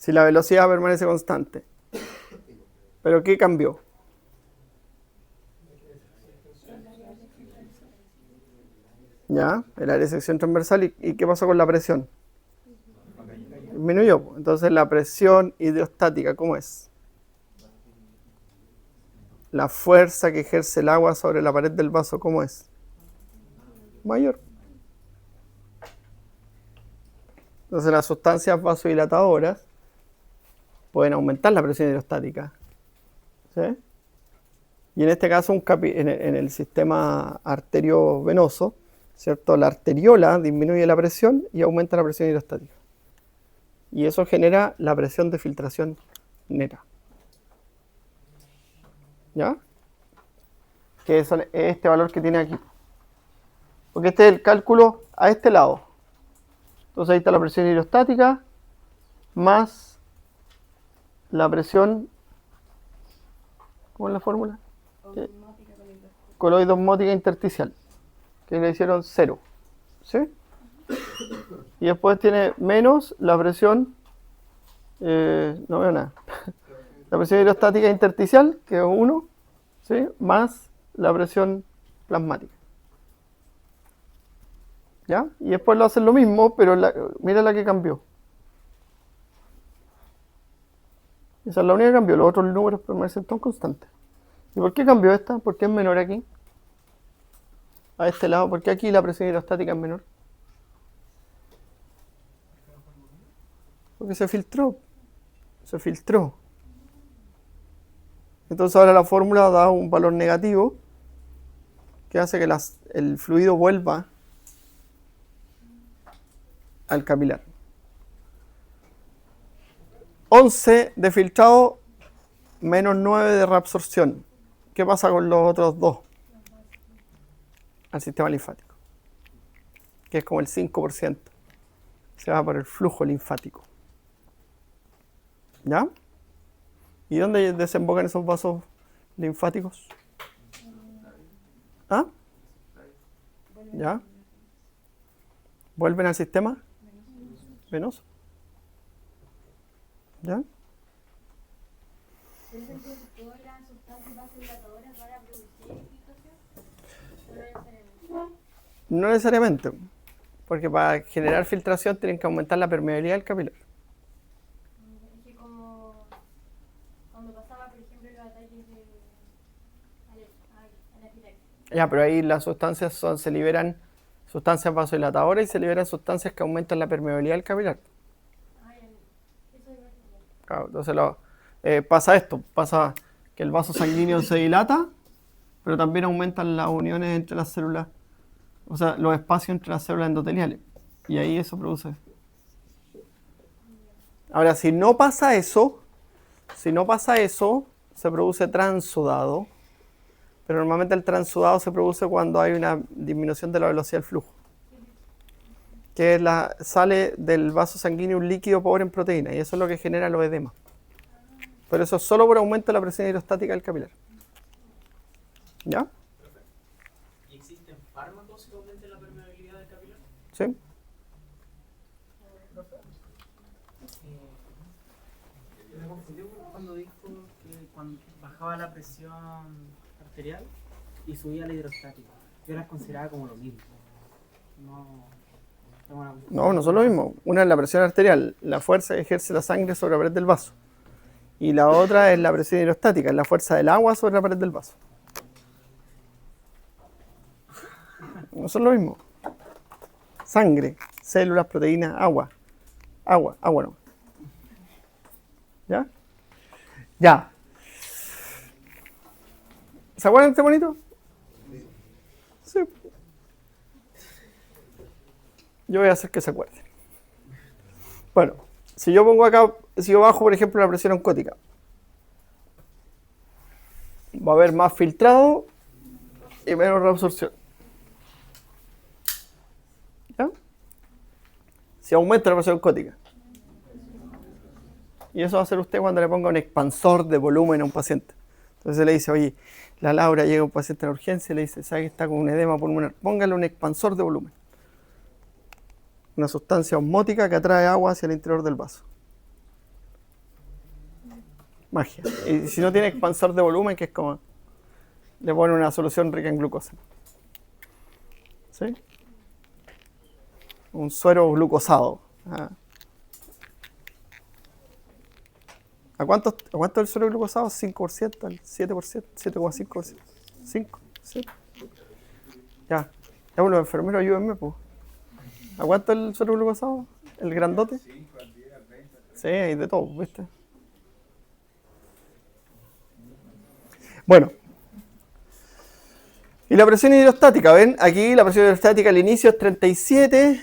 Si la velocidad permanece constante. ¿Pero qué cambió? ¿Ya? El área de sección transversal. ¿Y qué pasó con la presión? Disminuyó. Entonces la presión hidrostática, ¿cómo es? La fuerza que ejerce el agua sobre la pared del vaso, ¿cómo es? Mayor. Entonces las sustancias vasodilatadoras pueden aumentar la presión hidrostática. ¿Sí? Y en este caso en el sistema arteriovenoso, ¿cierto? La arteriola disminuye la presión y aumenta la presión hidrostática. Y eso genera la presión de filtración neta. ¿Ya? Que es este valor que tiene aquí. Porque este es el cálculo a este lado. Entonces ahí está la presión hidrostática más la presión, ¿cómo es la fórmula?
Osmótica
Coloidosmótica intersticial, que le hicieron 0. ¿Sí? Y después tiene menos la presión, no veo nada, la presión hidrostática intersticial, que es 1, ¿sí? Más la presión plasmática. ¿Ya? Y después lo hacen lo mismo, pero mira la que cambió. Esa es la única que cambió, los otros números permanecen todos constantes. ¿Y por qué cambió esta? ¿Por qué es menor aquí? A este lado, ¿por qué aquí la presión hidrostática es menor? Porque se filtró. Se filtró. Entonces ahora la fórmula da un valor negativo que hace que el fluido vuelva al capilar. 11 de filtrado, menos 9 de reabsorción. ¿Qué pasa con los otros dos? Al sistema linfático, que es como el 5%. Se va por el flujo linfático. ¿Ya? ¿Y dónde desembocan esos vasos linfáticos? ¿Ah? ¿Ya? ¿Vuelven al sistema venoso? ¿Ya?
¿Pero eso entonces todas las sustancias vasodilatadoras van a producir filtración? ¿O no necesariamente?
No necesariamente, porque para generar filtración tienen que aumentar la permeabilidad del capilar.
Es que como cuando pasaba, por ejemplo, los ataques de anafilaxis.
Ya, pero ahí las sustancias se liberan sustancias vasodilatadoras y se liberan sustancias que aumentan la permeabilidad del capilar.
Eso es verdad.
Claro, entonces pasa que el vaso sanguíneo se dilata, pero también aumentan las uniones entre las células, o sea, los espacios entre las células endoteliales. Y ahí eso produce. Ahora, si no pasa eso, se produce transudado, pero normalmente el transudado se produce cuando hay una disminución de la velocidad del flujo, que sale del vaso sanguíneo un líquido pobre en proteína, y eso es lo que genera los edemas. Pero eso es solo por aumento de la presión hidrostática del capilar. ¿Ya?
¿Y existen fármacos que aumenten la permeabilidad del capilar?
¿Sí?
Me confundió cuando dijo que cuando bajaba la presión arterial y subía la hidrostática. Yo las consideraba como lo mismo.
No son lo mismo. Una es la presión arterial, la fuerza que ejerce la sangre sobre la pared del vaso. Y la otra es la presión hidrostática, es la fuerza del agua sobre la pared del vaso. No son lo mismo. Sangre, células, proteínas, agua. Agua no. ¿Ya? Ya. ¿Se acuerdan de este bonito? Sí. Yo voy a hacer que se acuerden. Bueno, si yo pongo acá, si yo bajo, por ejemplo, la presión oncótica, va a haber más filtrado y menos reabsorción. ¿Ya? Si aumenta la presión oncótica. Y eso va a hacer usted cuando le ponga un expansor de volumen a un paciente. Entonces le dice, oye, la Laura llega un paciente en la urgencia y le dice, ¿sabe que está con un edema pulmonar? Póngale un expansor de volumen. Una sustancia osmótica que atrae agua hacia el interior del vaso. magia. Y si no tiene expansor de volumen, que es como le ponen una solución rica en glucosa. ¿Sí? Un suero glucosado. ¿A cuánto es el suero glucosado? ¿5%? ¿Al 7%? ¿7,5%? ¿5%? ¿Sí? Ya, pues los enfermeros ayúdenme, pues. ¿A cuánto es el suero glucosado? ¿El grandote?
5 al 10, al 20.
Sí, hay de todo, ¿viste? Bueno. Y la presión hidrostática, ¿ven? Aquí la presión hidrostática al inicio es 37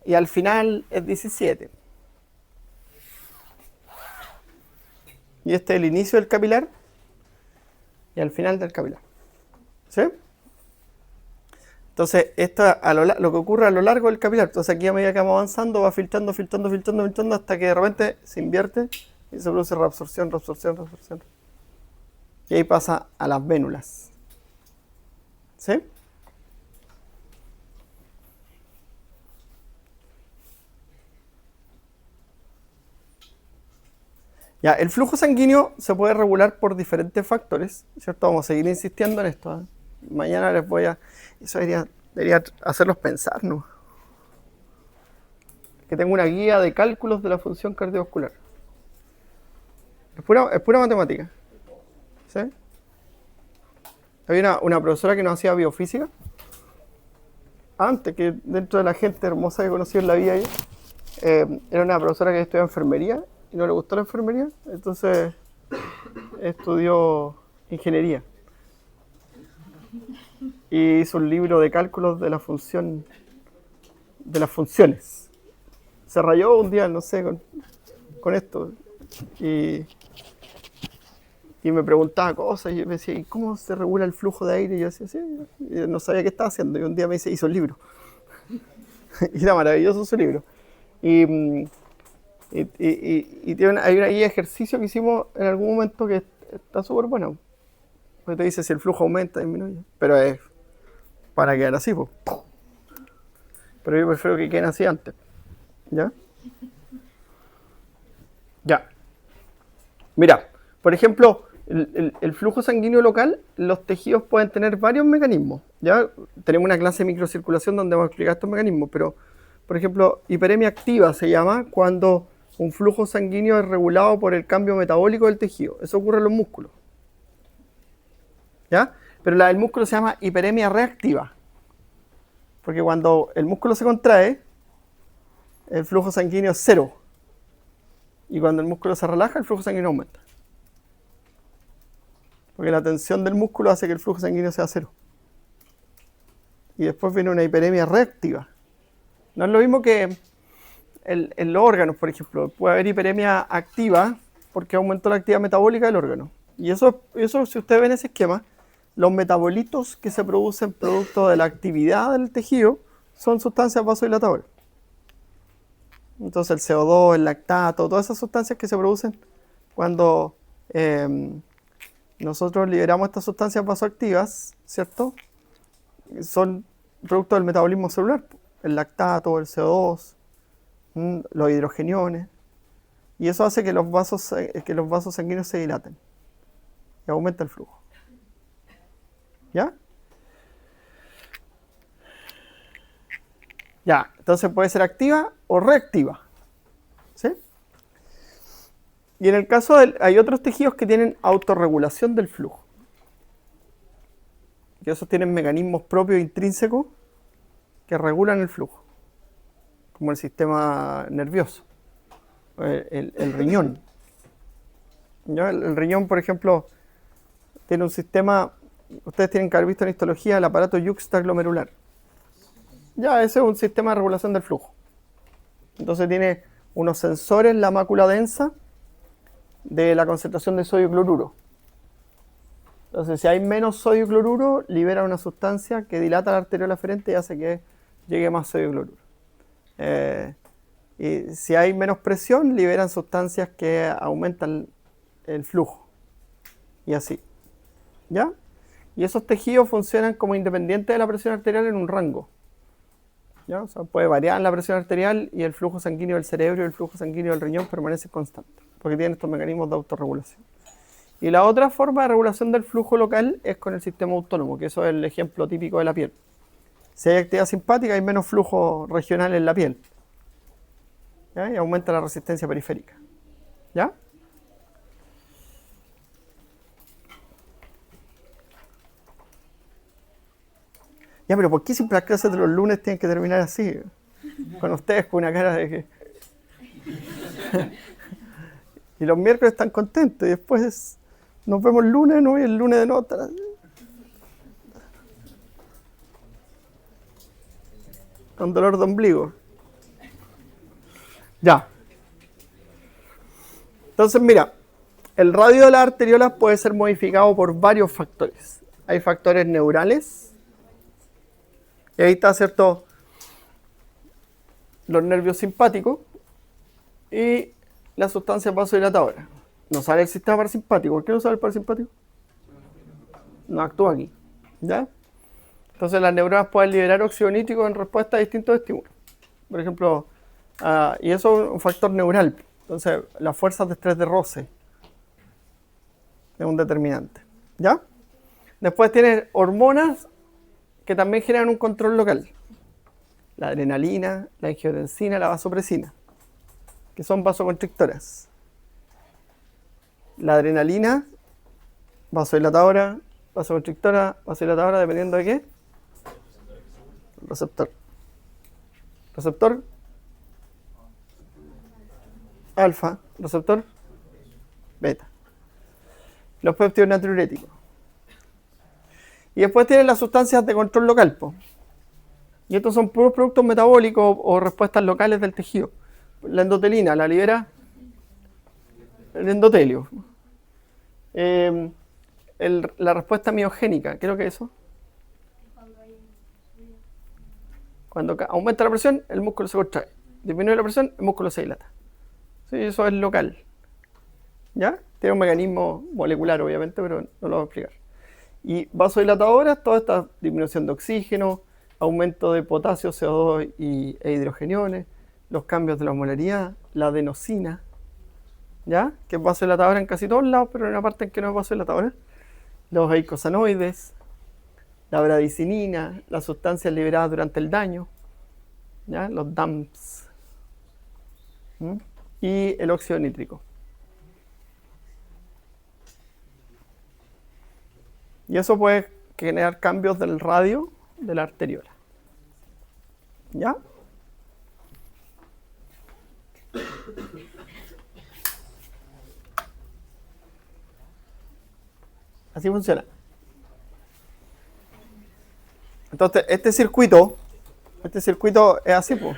y al final es 17. Y este es el inicio del capilar y al final del capilar. ¿Sí? Entonces, esto lo que ocurre a lo largo del capilar. Entonces, aquí a medida que vamos avanzando, va filtrando hasta que de repente se invierte y se produce reabsorción. Y ahí pasa a las vénulas. ¿Sí? Ya, el flujo sanguíneo se puede regular por diferentes factores, ¿cierto? Vamos a seguir insistiendo en esto, ¿eh? Mañana les voy a... Eso debería hacerlos pensar, ¿no? Que tengo una guía de cálculos de la función cardiovascular. Es pura matemática. ¿Sí? Había una profesora que nos hacía biofísica. Antes, que dentro de la gente hermosa que conocí en la vida, era una profesora que estudiaba enfermería y no le gustó la enfermería, entonces estudió ingeniería. Y hizo un libro de cálculos de la función, de las funciones. Se rayó un día, no sé, con esto. Y me preguntaba cosas y yo me decía, ¿y cómo se regula el flujo de aire? Y yo decía, sí, y no sabía qué estaba haciendo. Y un día me dice, hizo el libro. Y era maravilloso su libro. Y hay una guía de ejercicio que hicimos en algún momento que está súper bueno. Porque te dice si el flujo aumenta, disminuye. Pero es para quedar así, pues. Pero yo prefiero que queden así antes. ¿Ya? Ya. Mira, por ejemplo, el flujo sanguíneo local, los tejidos pueden tener varios mecanismos. ¿Ya? Tenemos una clase de microcirculación donde vamos a explicar estos mecanismos, pero, por ejemplo, hiperemia activa se llama cuando un flujo sanguíneo es regulado por el cambio metabólico del tejido. Eso ocurre en los músculos. ¿Ya? Pero la del músculo se llama hiperemia reactiva. Porque cuando el músculo se contrae, el flujo sanguíneo es cero. Y cuando el músculo se relaja, el flujo sanguíneo aumenta. Porque la tensión del músculo hace que el flujo sanguíneo sea cero. Y después viene una hiperemia reactiva. No es lo mismo que en los órganos, por ejemplo. Puede haber hiperemia activa porque aumentó la actividad metabólica del órgano. Y eso si ustedes ven ese esquema, los metabolitos que se producen producto de la actividad del tejido son sustancias vasodilatadoras. Entonces el CO2, el lactato, todas esas sustancias que se producen cuando nosotros liberamos estas sustancias vasoactivas, ¿cierto? Son producto del metabolismo celular. El lactato, el CO2, los hidrogeniones. Y eso hace que los vasos sanguíneos se dilaten. Y aumenta el flujo. ¿Ya? Ya, entonces puede ser activa o reactiva. ¿Sí? Y en el caso hay otros tejidos que tienen autorregulación del flujo. Y esos tienen mecanismos propios intrínsecos que regulan el flujo. Como el sistema nervioso. El riñón. ¿Ya? El riñón, por ejemplo, tiene un sistema... Ustedes tienen que haber visto en histología el aparato yuxtaglomerular. Ya, ese es un sistema de regulación del flujo. Entonces tiene unos sensores en la mácula densa de la concentración de sodio cloruro. Entonces, si hay menos sodio cloruro, libera una sustancia que dilata la arteriola aferente y hace que llegue más sodio cloruro. Y si hay menos presión, liberan sustancias que aumentan el flujo. Y así. ¿Ya? Y esos tejidos funcionan como independientes de la presión arterial en un rango. ¿Ya? O sea, puede variar la presión arterial y el flujo sanguíneo del cerebro y el flujo sanguíneo del riñón permanece constante. porque tienen estos mecanismos de autorregulación. Y la otra forma de regulación del flujo local es con el sistema autónomo, que eso es el ejemplo típico de la piel. Si hay actividad simpática, hay menos flujo regional en la piel, ¿ya? Y aumenta la resistencia periférica. ¿Ya? Ya, pero ¿por qué siempre las clases de los lunes tienen que terminar así? Con ustedes con una cara de que... Y los miércoles están contentos y después nos vemos el lunes, ¿no? Y el lunes de nota. Con dolor de ombligo. Ya. Entonces, mira, el radio de las arteriolas puede ser modificado por varios factores. Hay factores neurales. Y ahí está, ¿cierto? Los nervios simpáticos y las sustancias vasodilatadoras. No sale el sistema parasimpático. ¿Por qué no sale el parasimpático? No actúa aquí. ¿Ya? Entonces las neuronas pueden liberar óxido nítrico en respuesta a distintos estímulos. Por ejemplo, y eso es un factor neural. Entonces las fuerzas de estrés de roce es un determinante. ¿Ya? Después tienes hormonas que también generan un control local. La adrenalina, la angiotensina, la vasopresina, que son vasoconstrictoras. La adrenalina, vasodilatadora, vasoconstrictora, vasodilatadora, dependiendo de qué. Receptor. Receptor alfa, receptor beta. Los péptidos natriuréticos. Y después tienen las sustancias de control local, po. Y estos son puros productos metabólicos o respuestas locales del tejido. La endotelina la libera el endotelio. La respuesta miogénica, ¿qué es lo que es eso? Cuando aumenta la presión, el músculo se contrae. Disminuye la presión, el músculo se dilata. Sí, eso es local. ¿Ya? Tiene un mecanismo molecular, obviamente, pero no lo voy a explicar. Y vasodilatadoras, toda esta disminución de oxígeno, aumento de potasio, CO2 e hidrogeniones, los cambios de la osmolaridad, la adenosina, ¿ya? Que es vasodilatadora en casi todos lados, pero en una parte en que no es vasodilatadora. Los eicosanoides, la bradicinina, las sustancias liberadas durante el daño, ¿ya? Los DAMPs, y el óxido nítrico. Y eso puede generar cambios del radio de la arteriola. ¿Ya? Así funciona. Entonces, este circuito es así, pues.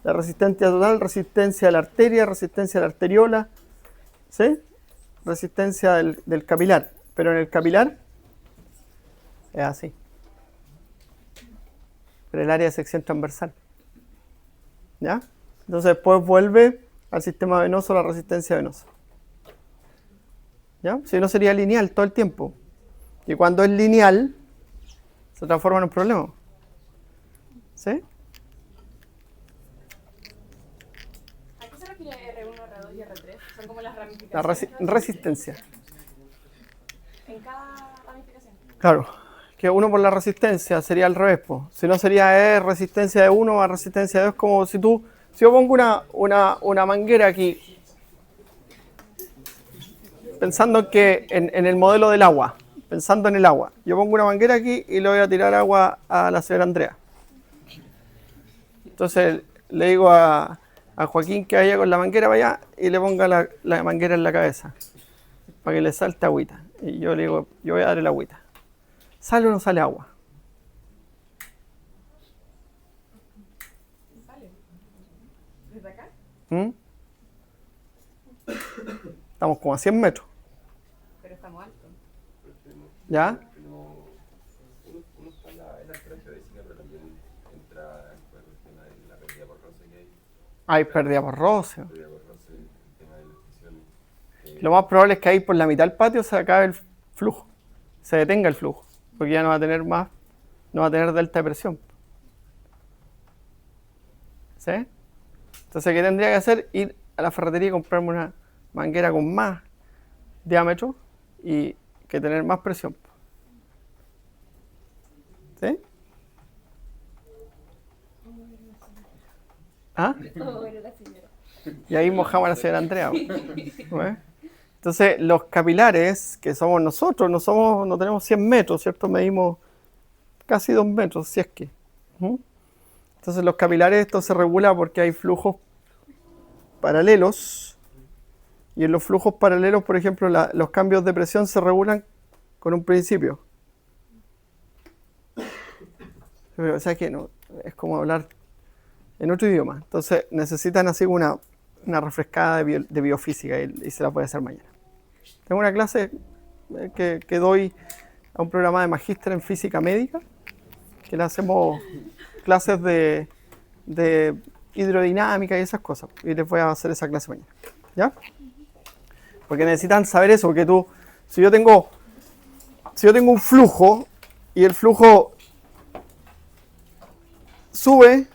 La resistencia total, resistencia de la arteria, resistencia de la arteriola, ¿sí? Resistencia del capilar. Pero en el capilar es así. Pero el área de sección transversal. ¿Ya? Entonces después vuelve al sistema venoso la resistencia venosa. ¿Ya? Si no sería lineal todo el tiempo. Y cuando es lineal, se transforma en un problema. ¿Sí?
¿A qué se refiere R1, R2 y R3? Son como las
La
ramificaciones.
resistencia.
En cada ramificación.
Claro. Que uno por la resistencia sería al revés, po. Si no sería resistencia de 1 a resistencia de 2, como si yo pongo una manguera aquí, pensando que en el modelo del agua, pensando en el agua, yo pongo una manguera aquí y le voy a tirar agua a la señora Andrea. Entonces le digo a Joaquín que vaya con la manguera para allá y le ponga la manguera en la cabeza para que le salte agüita. Y yo le digo, yo voy a dar el agüita. ¿Sale o no sale agua?
Sale. ¿Desde acá?
Estamos como a 100 metros.
Pero estamos altos.
¿Ya?
Uno está en la experiencia vecina, pero también entra por el tema de la pérdida por roce que hay.
Hay pérdida por roce.
Pérdida por roce, el tema de las presiones.
Lo más probable es que ahí por la mitad del patio se acabe el flujo. Se detenga el flujo. Porque ya no va a tener más, no va a tener delta de presión. ¿Sí? Entonces, ¿qué tendría que hacer? Ir a la ferretería y comprarme manguera con más diámetro y que tener más presión. ¿Sí? ¿Ah?
Oh, bueno, la señora.
Y ahí mojamos a la señora Andrea. ¿Ves? Entonces, los capilares, que somos nosotros, no tenemos 100 metros, ¿cierto? Medimos casi 2 metros, si es que. ¿Mm? Entonces, los capilares, esto se regula porque hay flujos paralelos. Y en los flujos paralelos, por ejemplo, los cambios de presión se regulan con un principio. Pero, o sea que no, es como hablar en otro idioma. Entonces, necesitan así una refrescada de biofísica y se la puede hacer mañana. Tengo una clase que doy a un programa de magíster en física médica, que le hacemos clases de hidrodinámica y esas cosas. Y les voy a hacer esa clase mañana. ¿Ya? Porque necesitan saber eso, porque si yo tengo un flujo y el flujo sube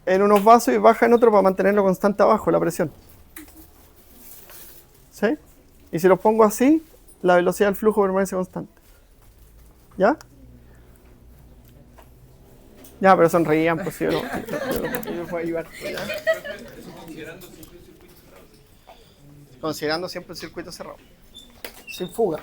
en unos vasos y baja en otros para mantenerlo constante abajo, la presión. ¿Sí? Y si los pongo así, la velocidad del flujo permanece constante. ¿Ya? Ya, pero sonreían, pues sí, yo les voy a ayudar. ¿Ya? Considerando siempre el circuito cerrado. Sin fuga.